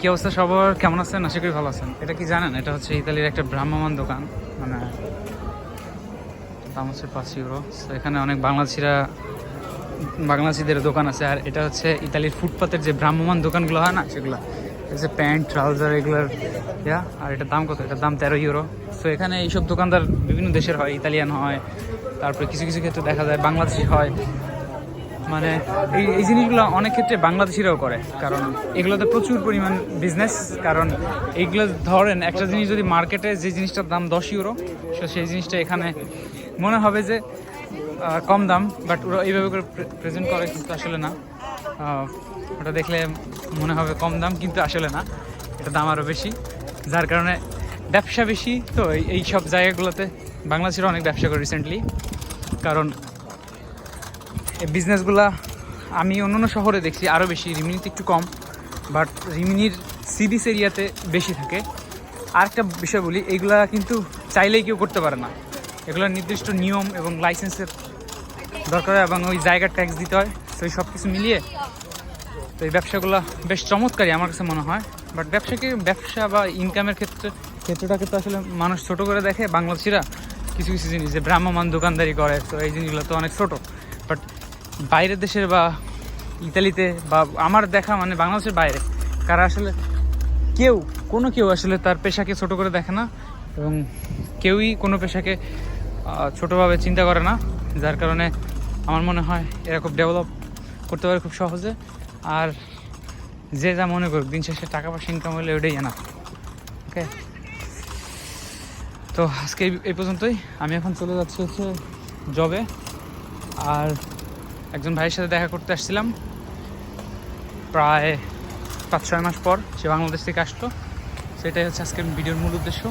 কি অবস্থা সবার, কেমন আছেন? আশা করি ভালো আছেন। এটা কি জানেন, এটা হচ্ছে ইতালির একটা ভ্রাম্যমাণ দোকান, মানে দাম হচ্ছে 5 ইউরো। তো এখানে অনেক বাংলাদেশিদের দোকান আছে। আর এটা হচ্ছে ইতালির ফুটপাতের যে ভ্রাম্যমাণ দোকানগুলো হয় না, সেগুলো যে প্যান্ট ট্রাউজার এগুলোর আর এটার দাম কত? এটার দাম 13 ইউরো। তো এখানে এইসব দোকানদার বিভিন্ন দেশের হয়, ইতালিয়ান হয়, তারপরে কিছু কিছু ক্ষেত্রে দেখা যায় বাংলাদেশি হয়। মানে এই জিনিসগুলো অনেক ক্ষেত্রে বাংলাদেশিরাও করে, কারণ এগুলোতে প্রচুর পরিমাণ বিজনেস। কারণ এইগুলো ধরেন একটা জিনিস যদি মার্কেটে যে জিনিসটার দাম 10 ইউরো, সেই জিনিসটা এখানে মনে হবে যে কম দাম, বাট ওরা এইভাবে করে প্রেজেন্ট করে, কিন্তু আসলে না। ওটা দেখলে মনে হবে কম দাম, কিন্তু আসলে না, এটা দাম আরও বেশি। যার কারণে ব্যবসা বেশি। তো এই সব জায়গাগুলোতে বাংলাদেশেরও অনেক ব্যবসা করে রিসেন্টলি। কারণ এই বিজনেসগুলা আমি অন্যান্য শহরে দেখছি আরও বেশি, রিমিনিতে একটু কম, বাট রিমিনির সিবিস এরিয়াতে বেশি থাকে। আরেকটা বিষয় বলি, এইগুলা কিন্তু চাইলেই কেউ করতে পারে না। এগুলোর নির্দিষ্ট নিয়ম এবং লাইসেন্সের দরকার হয়, এবং ওই জায়গার ট্যাক্স দিতে হয়। তো এই সব কিছু মিলিয়ে তো এই ব্যবসাগুলো বেশ চমৎকারই আমার কাছে মনে হয়। বাট ব্যবসা বা ইনকামের ক্ষেত্রটাকে তো আসলে মানুষ ছোট করে দেখে বাংলাদেশিরা। কিছু কিছু জিনিস যে ভ্রাম্যমাণ দোকানদারি করে, তো এই জিনিসগুলো তো অনেক ছোট। বাট বাইরের দেশের বা ইতালিতে বা আমার দেখা মানে বাংলাদেশের বাইরে কারা আসলে কেউ আসলে তার পেশাকে ছোট করে দেখে না, এবং কেউই কোনো পেশাকে ছোটোভাবে চিন্তা করে না। যার কারণে আমার মনে হয় এরা খুব ডেভেলপ করতে পারে খুব সহজে। আর যে যা মনে করুক, দিন শেষে টাকা পয়সা ইনকাম হলে ওটাই জানা। ওকে, তো আজকে এই পর্যন্তই। আমি এখন চলে যাচ্ছি হচ্ছে জবে। আর একজন ভাইয়ের সাথে দেখা করতে আসছিলাম প্রায় 5-6 মাস পর, সে বাংলাদেশ থেকে আসলো। সেটাই হচ্ছে আজকের ভিডিওর মূল উদ্দেশ্য।